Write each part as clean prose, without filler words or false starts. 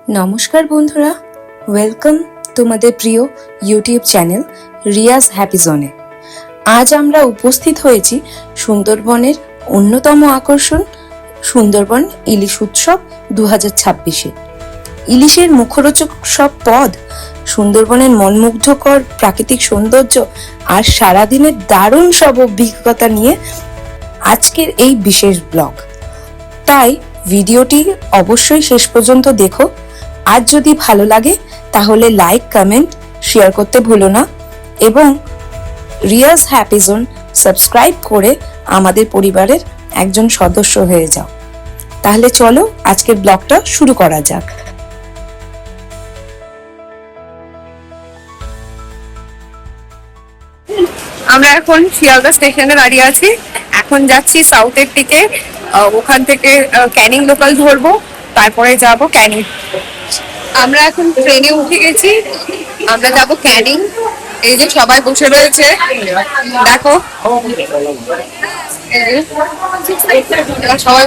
নমস্কার বন্ধুরা, ওয়েলকাম তোমাদের প্রিয় ইউটিউব চ্যানেল রিয়াজ হ্যাপি জোনে। আজ আমরা উপস্থিত হয়েছি সুন্দরবনের অন্যতম আকর্ষণ সুন্দরবন ইলিশ উৎসব 2026-এ। ইলিশের মুখরোচক সব পদ, সুন্দরবনের মনমুগ্ধকর প্রাকৃতিক সৌন্দর্য আর সারাদিনের দারুণ সব অভিজ্ঞতা নিয়ে আজকের এই বিশেষ ব্লগ। তাই ভিডিওটি অবশ্যই শেষ পর্যন্ত দেখো। আর যদি ভালো লাগে তাহলে লাইক, কমেন্ট, শেয়ার করতে ভুলো না এবং রিয়াজ হ্যাপি জোন সাবস্ক্রাইব করে আমাদের পরিবারের একজন সদস্য হয়ে যাও। তাহলে চলো আজকের ব্লগটা শুরু করা যাক। আমরা এখন শিয়ালদা স্টেশনে দাঁড়িয়ে আছি। এখন যাচ্ছি সাউথের দিকে, ওখান থেকে ক্যানিং লোকাল ধরবো, তারপরে যাব ক্যানিং। আমরা এখন ট্রেনে উঠে গেছি, আমরা যাব ক্যানিং। এই যে সবাই বসে রয়েছে, দেখো সবাই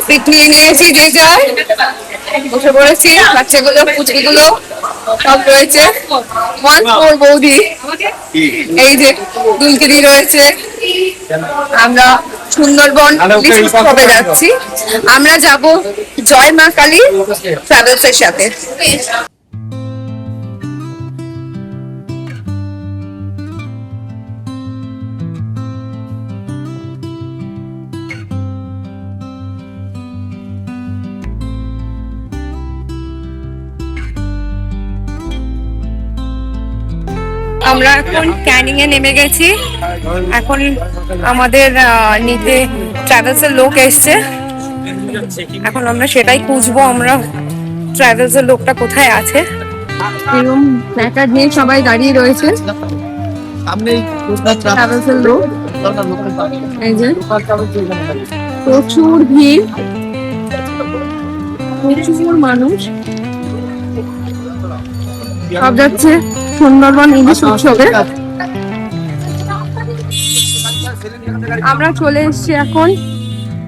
পিক নিয়ে নিয়েছি, যে যার বসে পড়েছি। বাচ্চাগুলো, পুচকিগুলো সব রয়েছে। বৌদি, এই যে দুলকিরি রয়েছে। আমরা সুন্দরবন উৎসবে যাচ্ছি। আমরা যাব জয় মা কালী ট্রাভেলস এর সাথে। আমরা এখন ক্যানিং এ নেমে গেছি। এখন আমাদের নিতে ট্রাভেলস এর লোক এসছে। এখন আমরা সেটাই খুঁজবো, আমরা ট্রাভেলস এর লোকটা কোথায় আছে। এরকম প্ল্যাকার্ড নিয়ে সবাই দাঁড়িয়ে রয়েছে। ট্রাভেলস এর লোক, এই যে প্রচুর ভিড়, প্রচুর মানুষ, সব যাচ্ছে সুন্দরবন ইলিশ উৎসবে। আমরা চলে এসেছি এখন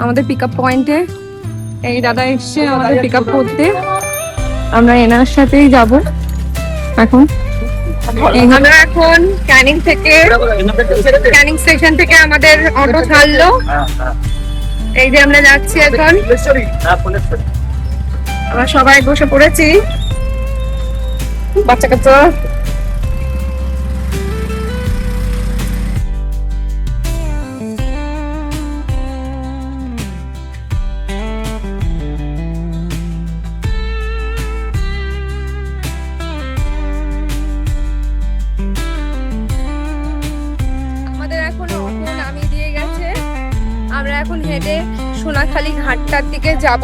আমাদের পিক আপ পয়েন্টে। এই দাদা এসছে আমাদের পিক আপ করতে, আমরা এনার সাথেই যাব এখন। আমরা এখন ক্যানিং স্টেশন থেকে আমাদের অটো ছাড়লো। এই যে আমরা যাচ্ছি এখন, আমরা সবাই বসে পড়েছি, বাচ্চা কাচ্চা। আমরা এখন হেঁটে সোনাখালী ঘাটটার দিকে যাব।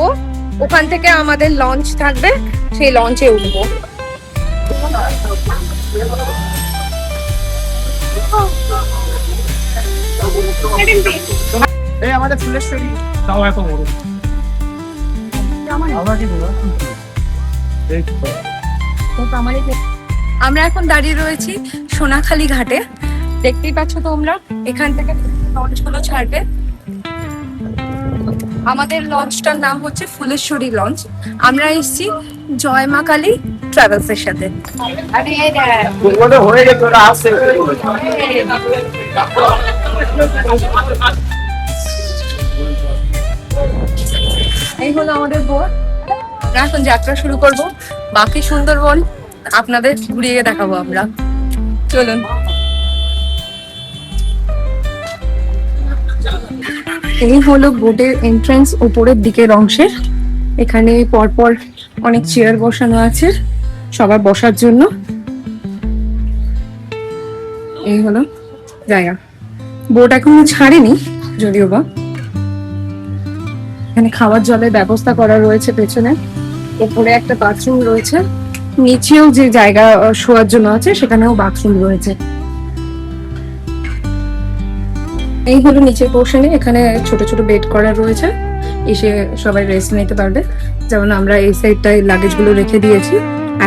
ওখান থেকে আমাদের লঞ্চ থাকবে, সেই লঞ্চে উঠবো। আমাদের ফুলেশ্বরী আমরা এখন দাঁড়িয়ে রয়েছি সোনাখালী ঘাটে। দেখতেই পাচ্ছ তোমরা, এখান থেকে লঞ্চগুলো ছাড়বে। আমাদের লঞ্চটার নাম হচ্ছে ফুলেশ্বরী লঞ্চ। আমরা এসেছি জয় মা কালী ট্রাভেলস এর সাথে। এই হলো আমাদের বোট। আমরা এখন যাত্রা শুরু করব। বাকি সুন্দরবন আপনাদের ঘুরিয়ে দেখাবো আমরা। চলুন। এই হলো বোটের এন্ট্রান্স উপরের দিকের অংশের। এখানে পরপর অনেক চেয়ার বসানো আছে সবার বসার জন্য। এই হলো জায়গা। বোট এখনো ছাড়েনি যদিও বা। এখানে খাওয়ার জলের ব্যবস্থা করা রয়েছে পেছনে। উপরে একটা বাথরুম রয়েছে, নিচেও যে জায়গা শোয়ার জন্য আছে সেখানেও বাথরুম রয়েছে। এই হলো নিচের পোর্শনে, এখানে ছোট ছোট বেড করা রয়েছে, এসে সবাই রেস্ট নিতে পারবে। যেমন আমরা এই সাইডটায় লাগেজ গুলো রেখে দিয়েছি,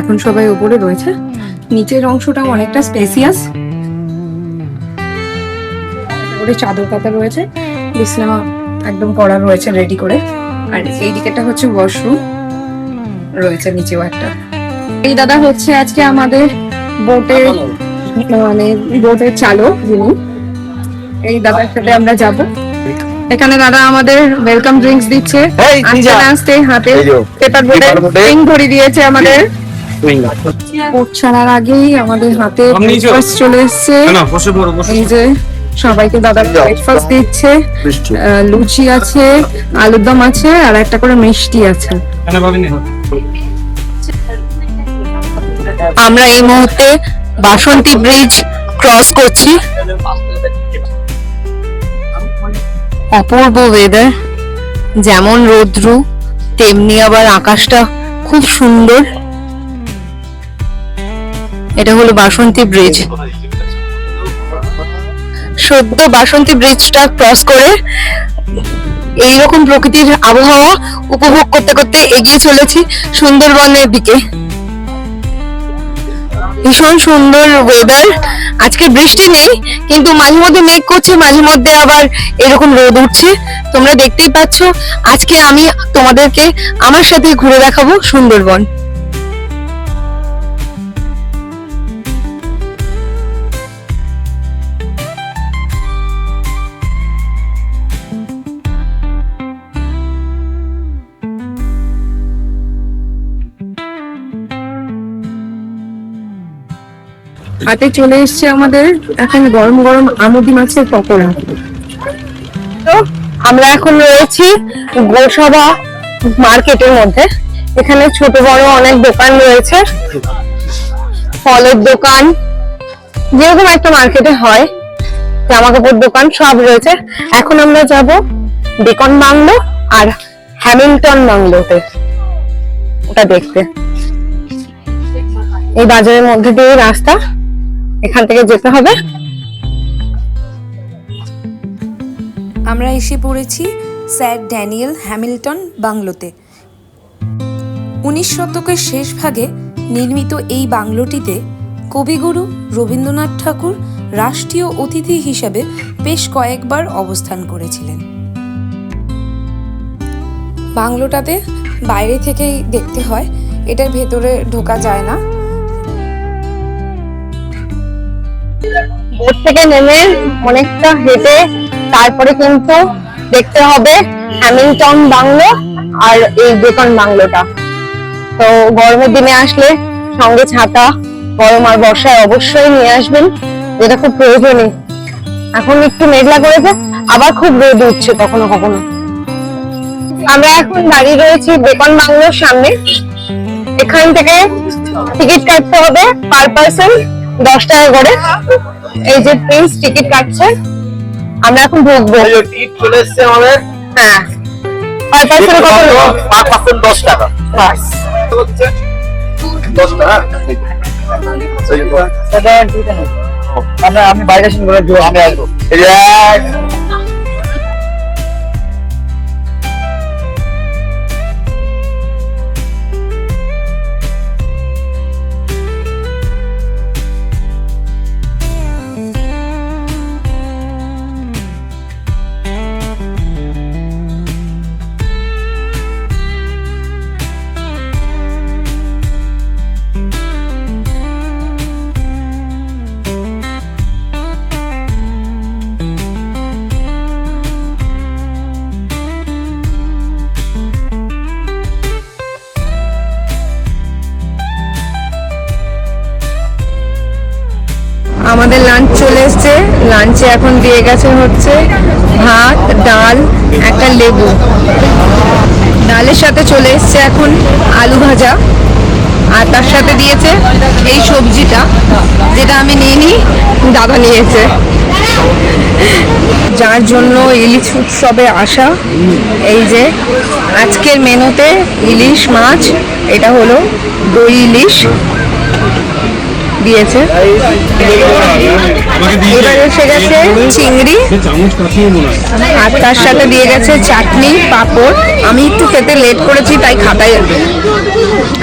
এখন সবাই উপরে রয়েছে। নিচের অংশটাও অনেকটা স্পেসিয়াস, উপরে চাদর পাতা রয়েছে, বিছানা একদম করা রয়েছে রেডি করে। আর এই দিকেটা হচ্ছে ওয়াশরুম। রয়েছে নিচেও একটা। এই দাদা হচ্ছে আজকে আমাদের বোটের মানে বোটের চালক যিনি, এই দাদার সাথে আমরা যাব। এখানে দাদা আমাদের ওয়েলকাম ড্রিঙ্কস দিচ্ছে, আস্তে আস্তে হাতে পেপার বোটের রিং ধরে দিয়েছে আমাদের। বোট ছাড়ার আগেই আমাদের হাতে ব্রেকফাস্ট চলে এসছে। এই যে সবাইকে দাদা ব্রেকফাস্ট দিচ্ছে, লুচি আছে, আলুর দম আছে, আর একটা করে মিষ্টি আছে। আমরা এই মুহূর্তে বাসন্তী ব্রিজ ক্রস করছি। অপূর্ব ওয়েদার, যেমন রৌদ্রু তেমনি আবার আকাশটা খুব সুন্দর। এটা হলো বাসন্তী ব্রিজ। সদ্য বাসন্তী ব্রিজটা ক্রস করে এইরকম প্রকৃতির আবহাওয়া উপভোগ করতে করতে এগিয়ে চলেছি সুন্দরবনের দিকে। ভীষণ সুন্দর ওয়েদার, আজকে বৃষ্টি নেই কিন্তু মাঝে মধ্যে মেঘ করছে, মাঝে মধ্যে আবার এরকম রোদ উঠছে। তোমরা দেখতেই পাচ্ছ। আজকে আমি তোমাদেরকে আমার সাথে ঘুরে দেখাবো সুন্দরবন। হাতে চলে এসছে আমাদের এখন গরম গরম আমুদি মাছের পকোড়া। তো আমরা এখন রয়েছি গোসাবা মার্কেটের মধ্যে। এখানে ছোট বড় অনেক দোকান রয়েছে, ফলের দোকান, যেরকম একটা মার্কেটে হয়, জামা কাপড় দোকান সব রয়েছে। এখন আমরা যাব বেকন বাংলো আর হ্যামিল্টন বাংলোতে ওটা দেখতে। এই বাজারের মধ্যে দিয়ে রাস্তা, এখান থেকে যেতে হবে। আমরা এসে পড়েছি স্যার ড্যানিয়েল হ্যামিল্টন বাংলোতে। 19 শতকের শেষ ভাগে নির্মিত এই বাংলোটিতে কবিগুরু রবীন্দ্রনাথ ঠাকুর রাষ্ট্রীয় অতিথি হিসেবে বেশ কয়েকবার অবস্থান করেছিলেন। বাংলোটাতে বাইরে থেকেই দেখতে হয়, এটার ভেতরে ঢোকা যায় না। বোট থেকে নেমে অনেকটা হেঁটে তারপরে কিন্তু দেখতে হবে হ্যামিল্টন বাংলো আর এই বেকন বাংলোটা। তো গরমের দিনে আসলে সঙ্গে ছাতা, গরম আর বর্ষায় অবশ্যই নিয়ে আসবেন, যেটা খুব প্রয়োজনীয়। এখন একটু মেঘলা করেছে, আবার খুব রোদ উঠছে কখনো কখনো। আমরা এখন দাঁড়িয়ে রয়েছি বেকন বাংলোর সামনে। এখান থেকে টিকিট কাটতে হবে পার পার্সন 10 টাকা করে। এই যে প্রিন্স টিকিট কাটছে, আমরা এখন ঢুকবো। টিকিট চলে এসেছে আমাদের। হ্যাঁ, পার পার্সন কত? পার পার্সন 10 টাকা। বাস হচ্ছে 10 টাকা। আমি বাইরে শুনবো, আমি আসবো। আমাদের লাঞ্চ চলে এসছে। লাঞ্চে এখন দিয়ে গেছে হচ্ছে ভাত, ডাল, একটা লেবু। ডালের সাথে চলে এসছে এখন আলু ভাজা, আর তার সাথে দিয়েছে এই সবজিটা, যেটা আমি নিইনি, দাদা নিয়েছে। যার জন্য ইলিশ উৎসবে আসা। এই যে আজকের মেনুতে ইলিশ মাছ, এটা হলো দই ইলিশ দিয়েছে। এবার এসে গেছে চিংড়ি, আর তার সাথে দিয়ে গেছে চাটনি, পাঁপড়। আমি একটু খেতে লেট করেছি, তাই খাতায়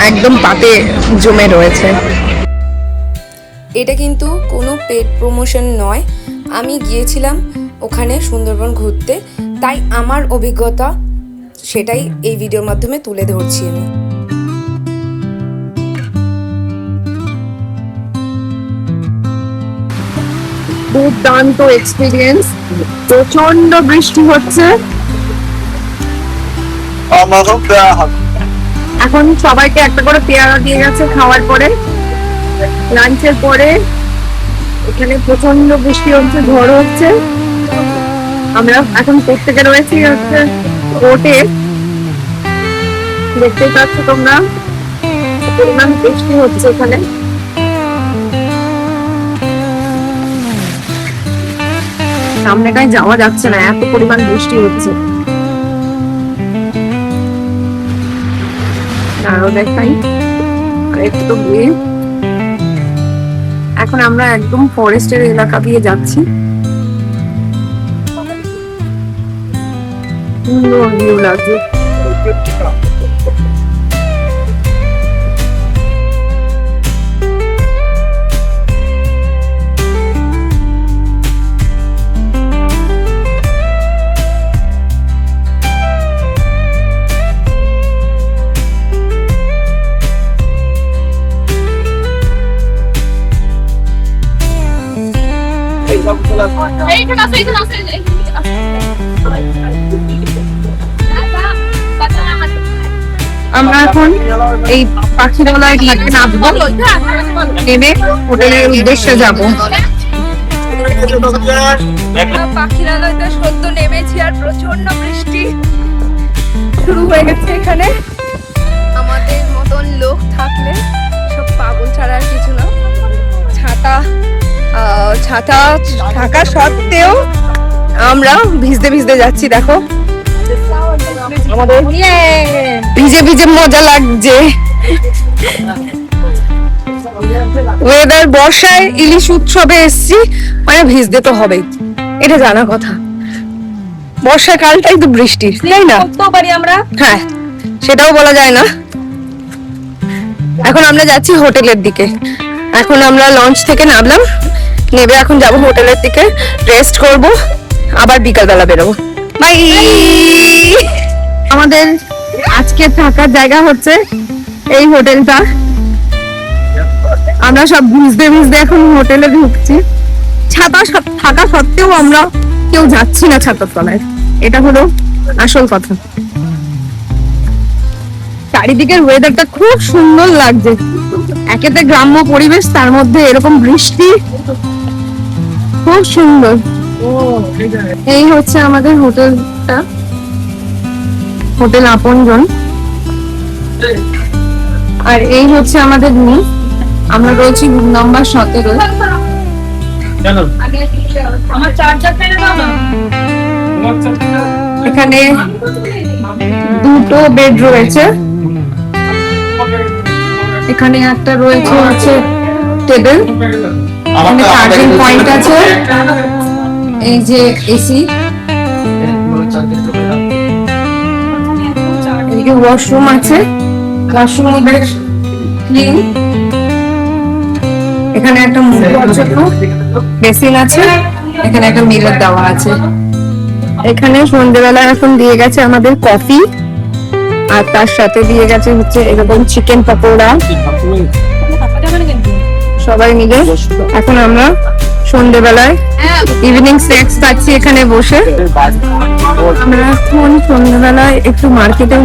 একদম পাতে জমে রয়েছে। এটা কিন্তু কোনো পেড প্রমোশন নয়, আমি গিয়েছিলাম ওখানে সুন্দরবন ঘুরতে, তাই আমার অভিজ্ঞতা সেটাই এই ভিডিওর মাধ্যমে তুলে ধরছি আমি। দুর্দান্ত এক্সপিরিয়েন্স। প্রচন্ড বৃষ্টি হচ্ছে। এখন সবাইকে একটা করে পেয়ারা দিয়ে গেছে খাওয়ার পরে, লাঞ্চের পরে। এখানে প্রচন্ড বৃষ্টি হচ্ছে, ঝড় হচ্ছে। আমরা এখন প্রত্যেকে রয়েছি হচ্ছে বোটে, দেখতেই পাচ্ছ তোমরা পরিমাণ বৃষ্টি হচ্ছে এখানে। সামনেটায় যাওয়া যাচ্ছে না, এত পরিমাণ বৃষ্টি হচ্ছে। আরো দেখাই আরেকটু গিয়ে। এখন আমরা একদম ফরেস্টের এলাকা দিয়ে যাচ্ছি। সুন্দর ভিউ লাগছে। আমরা এখন এই পাখিরালয় ঘাটে নামবো, নেমে হোটেলের উদ্দেশ্যে যাব। পাখিরালয়তে সদ্য নেমেছি আর প্রচন্ড বৃষ্টি শুরু হয়ে গেছে এখানে। আমাদের মতন লোক থাকলে সব পাগল ছাড়া আর কিছু না। ছাতা থাকা সত্ত্বেও আমরা ভিজতে ভিজতে যাচ্ছি। দেখো আমাদের ভিজে ভিজে মজা লাগছে। ওয়েদার বর্ষায় ইলিশ উৎসবে এসছি, মানে ভিজতে তো হবেই, এটা জানা কথা। বর্ষাকালটাই তো বৃষ্টি, তাই না? আমরা হ্যাঁ, সেটাও বলা যায় না। এখন আমরা যাচ্ছি হোটেলের দিকে। এখন আমরা লঞ্চ থেকে নামলাম, নেবে এখন যাব হোটেলের দিকে, রেস্ট করব, আবার বিকালবেলা বেরোবো। বাই। আমাদের আজকে থাকার জায়গা হচ্ছে এই হোটেলটা। আমরা সব ভিজতে ভিজতে এখন হোটেলে ঢুকছি। ছাতা থাকা সত্ত্বেও আমরা কেউ যাচ্ছি না ছাতার তলায়, এটা হলো আসল কথা। চারিদিকের ওয়েদারটা খুব সুন্দর লাগছে। একেতে গ্রাম্য পরিবেশ, তার মধ্যে এরকম বৃষ্টি, খুব সুন্দর। এই হচ্ছে আমাদের হোটেলটা, হোটেল আপনজন। আর এই হচ্ছে আমাদের রুম। আমরা রয়েছি রুম নাম্বার 17। এখানে দুটো বেড রয়েছে। এখানে একটা রয়েছে হচ্ছে টেবিল, এখানে চার্জিং পয়েন্ট আছে, এই যে এসি, এদিকে ওয়াশরুম আছে, ওয়াশরুম বেশ ক্লিন। এখানে একটা বেসিন আছে, এখানে একটা মিরর দেওয়া আছে। এখানে সন্ধ্যেবেলা এখন দিয়ে গেছে আমাদের কফি, আর তার সাথে দিয়ে গেছে হচ্ছে এরকম চিকেন পকোড়া। সবাই মিলে এখন আমরা সন্ধ্যেবেলায় ইভিনিং স্ন্যাক্স খাচ্ছি এখানে বসে। আমরা এখন সন্ধ্যেবেলায় একটু মার্কেটে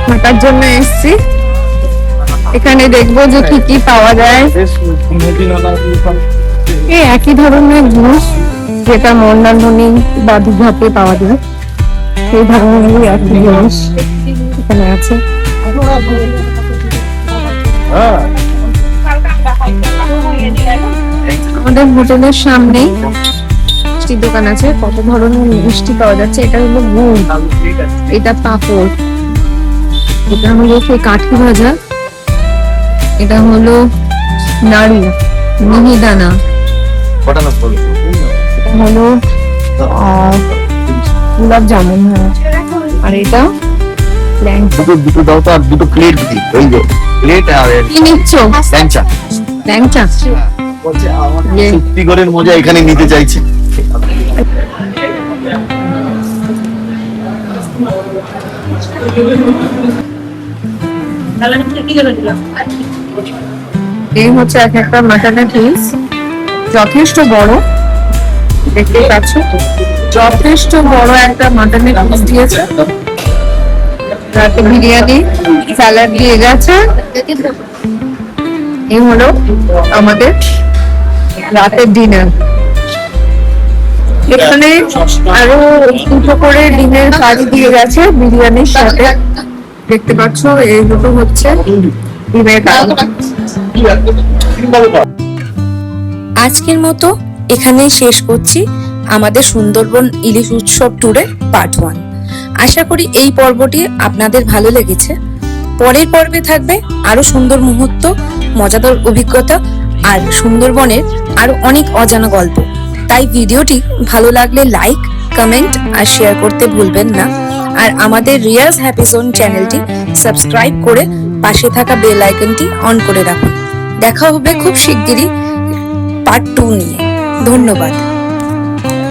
হাঁটার জন্য এসেছি। এখানে দেখবো যে কি কি পাওয়া যায়। এই একই ধরনের জিনিস যেটা মন্দারমণি বা দীঘাতে পাওয়া যায়, সেই ধরনেরই একই জিনিস এখানে আছে। আমাদের হোটেলের সামনেই মিষ্টির দোকান আছে, কত ধরনের মিষ্টি পাওয়া যাচ্ছে। এটা হলো গুড়, এটা পাঁপড়, এটা হলো সেই কাঠি ভাজা, এটা হলো নাড়ু, মিহিদানা, এটা হলো গোলাপ জামুন। হ্যাঁ, আর এটা ল্যাংচা। দুটো দাও তো, আর দুটো প্লেট দিই। ওই যে প্লেট আর কি নিচ্ছ? ল্যাংচা। ল্যাংচা সত্যি করে মজা এখানে নিতে চাইছে। এই হচ্ছে এক একটা মাটনের পিস, যথেষ্ট বড়। দেখতেই পাচ্ছ যথেষ্ট বড় একটা মাটনের পিস দিয়েছে, রাতে বিরিয়ানি, স্যালাড দিয়ে গেছে। এই হলো আমাদের রাতের ডিনার। এখানে আরো দুটো করে ডিমের কারি দিয়ে গেছে বিরিয়ানির সাথে, দেখতে পাচ্ছ। এই দুটো হচ্ছে ডিমের কারি। আজকের মতো এখানেই শেষ করছি আমাদের সুন্দরবন ইলিশ উৎসব ট্যুরের পার্ট 1। আশা করি এই পর্বটি আপনাদের ভালো লেগেছে। পরের পর্বে থাকবে আরো সুন্দর মুহূর্ত, মজাদার অভিজ্ঞতা আর সুন্দরবনের আরো অনেক অজানা গল্প। তাই ভিডিওটি ভালো লাগলে লাইক, কমেন্ট আর শেয়ার করতে ভুলবেন না। আর আমাদের রিয়াজ হ্যাপি জোন চ্যানেলটি সাবস্ক্রাইব করে পাশে থাকা বেল আইকনটি অন করে রাখুন। দেখা হবে খুব শিগগিরই পার্ট 2 নিয়ে। ধন্যবাদ।